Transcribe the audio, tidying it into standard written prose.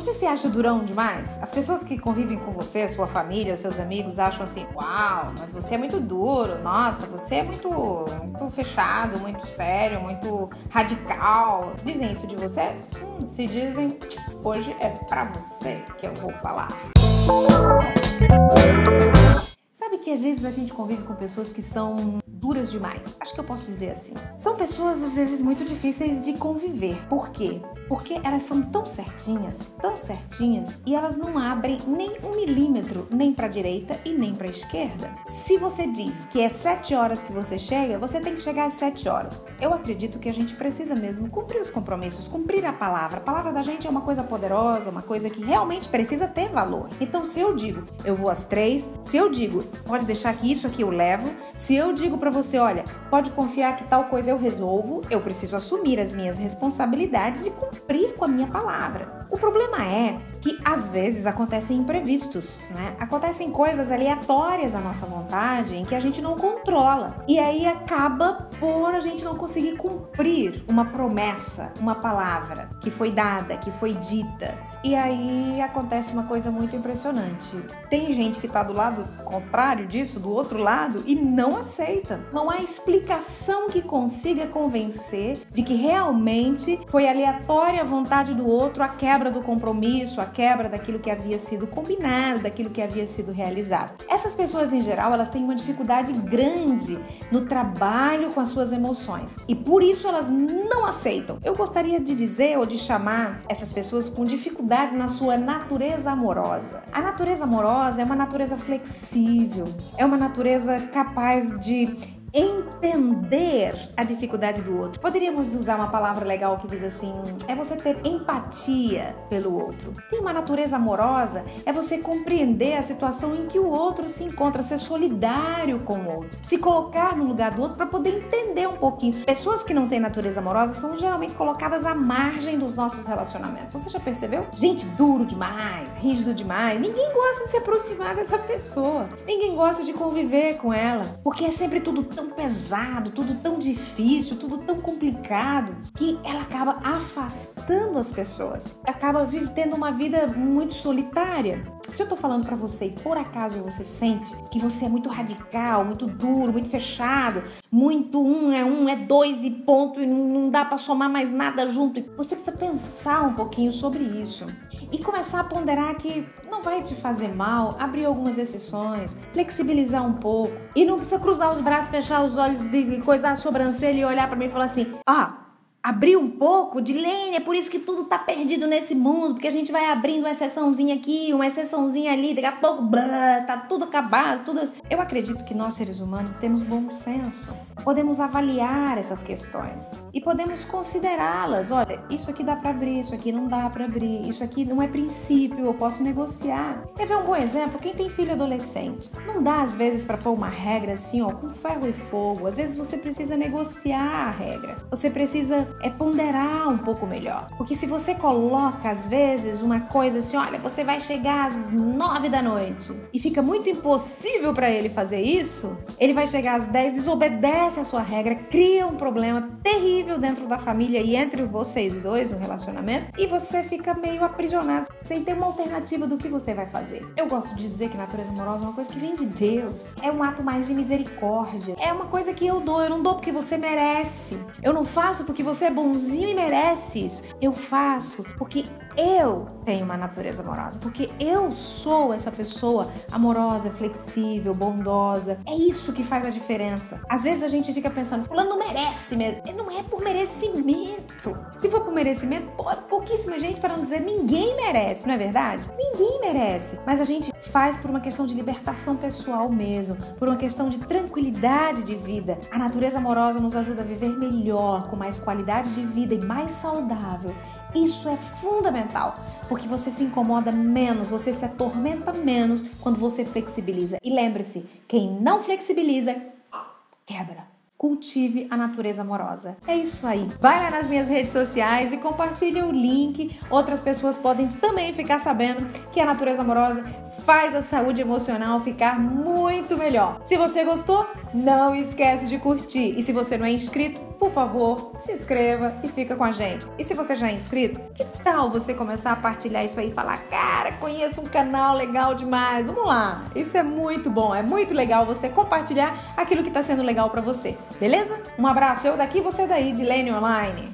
Você se acha durão demais? As pessoas que convivem com você, sua família, os seus amigos, acham assim: uau, mas você é muito duro, nossa, você é muito fechado, muito sério, muito radical. Dizem isso de você? Se dizem, hoje é pra você que eu vou falar. Sabe que às vezes a gente convive com pessoas que são duras demais. Acho que eu posso dizer assim. São pessoas, às vezes, muito difíceis de conviver. Por quê? Porque elas são tão certinhas, e elas não abrem nem 1 milímetro, nem para a direita e nem para a esquerda. Se você diz que é 7 horas que você chega, você tem que chegar às 7 horas. Eu acredito que a gente precisa mesmo cumprir os compromissos, cumprir a palavra. A palavra da gente é uma coisa poderosa, uma coisa que realmente precisa ter valor. Então, se eu digo, eu vou às 3, se eu digo, pode deixar que isso aqui eu levo, se eu digo para você, olha, pode confiar que tal coisa eu resolvo, eu preciso assumir as minhas responsabilidades e cumprir com a minha palavra. O problema é que às vezes acontecem imprevistos, né? Acontecem coisas aleatórias à nossa vontade em que a gente não controla. E aí acaba por a gente não conseguir cumprir uma promessa, uma palavra que foi dada, que foi dita. E aí acontece uma coisa muito impressionante. Tem gente que tá do lado contrário disso, do outro lado, e não aceita. Não há explicação que consiga convencer de que realmente foi aleatória a vontade do outro, a quebra do compromisso, a quebra daquilo que havia sido combinado, daquilo que havia sido realizado. Essas pessoas, em geral, elas têm uma dificuldade grande no trabalho com as suas emoções. E por isso elas não aceitam. Eu gostaria de dizer ou de chamar essas pessoas com dificuldade na sua natureza amorosa. A natureza amorosa é uma natureza flexível, é uma natureza capaz de entender a dificuldade do outro. Poderíamos usar uma palavra legal que diz assim, é você ter empatia pelo outro. Tem uma natureza amorosa, é você compreender a situação em que o outro se encontra, ser solidário com o outro, se colocar no lugar do outro para poder entender um pouquinho. Pessoas que não têm natureza amorosa são geralmente colocadas à margem dos nossos relacionamentos. Você já percebeu? Gente duro demais, rígido demais. Ninguém gosta de se aproximar dessa pessoa. Ninguém gosta de conviver com ela, porque é sempre tudo tão pesado, tudo tão difícil, tudo tão complicado, que ela acaba afastando as pessoas, acaba tendo uma vida muito solitária. Se eu tô falando pra você e por acaso você sente que você é muito radical, muito duro, muito fechado, muito é 2 e ponto, e não dá pra somar mais nada junto, você precisa pensar um pouquinho sobre isso e começar a ponderar que não vai te fazer mal, abrir algumas exceções, flexibilizar um pouco e não precisa cruzar os braços, fechar os olhos, coisar a sobrancelha e olhar pra mim e falar assim, abrir um pouco de lenha, é por isso que tudo tá perdido nesse mundo, porque a gente vai abrindo uma exceçãozinha aqui, uma exceçãozinha ali, daqui a pouco, tá tudo acabado, tudo. Eu acredito que nós, seres humanos, temos bom senso. Podemos avaliar essas questões e podemos considerá-las. Olha, isso aqui dá pra abrir, isso aqui não dá pra abrir, isso aqui não é princípio, eu posso negociar. Quer ver um bom exemplo? Quem tem filho adolescente, não dá às vezes pra pôr uma regra assim, com ferro e fogo. Às vezes você precisa negociar a regra. Você precisa ponderar um pouco melhor. Porque se você coloca, às vezes, uma coisa assim, olha, você vai chegar às 9 da noite e fica muito impossível para ele fazer isso, ele vai chegar às 10, desobedece a sua regra, cria um problema terrível dentro da família e entre vocês dois no relacionamento e você fica meio aprisionado, sem ter uma alternativa do que você vai fazer. Eu gosto de dizer que natureza amorosa é uma coisa que vem de Deus. É um ato mais de misericórdia. É uma coisa que eu não dou porque você merece. Eu não faço porque você é bonzinho e merece isso. Eu faço porque eu tenho uma natureza amorosa, porque eu sou essa pessoa amorosa, flexível, bondosa. É isso que faz a diferença. Às vezes a gente fica pensando, fulano não merece mesmo. Não é por merecimento. Se for por merecimento, pouquíssima gente, para não dizer ninguém merece, não é verdade? Ninguém merece. Mas a gente faz por uma questão de libertação pessoal mesmo, por uma questão de tranquilidade de vida. A natureza amorosa nos ajuda a viver melhor, com mais qualidade de vida e mais saudável. Isso é fundamental, porque você se incomoda menos, você se atormenta menos quando você flexibiliza. E lembre-se, quem não flexibiliza, quebra. Cultive a natureza amorosa. É isso aí. Vai lá nas minhas redes sociais e compartilha o link. Outras pessoas podem também ficar sabendo que a natureza amorosa faz a saúde emocional ficar muito melhor. Se você gostou, não esquece de curtir. E se você não é inscrito, por favor, se inscreva e fica com a gente. E se você já é inscrito, que tal você começar a partilhar isso aí e falar: cara, conheço um canal legal demais, vamos lá. Isso é muito bom, é muito legal você compartilhar aquilo que está sendo legal para você, beleza? Um abraço, eu daqui, você daí, de Lane Online.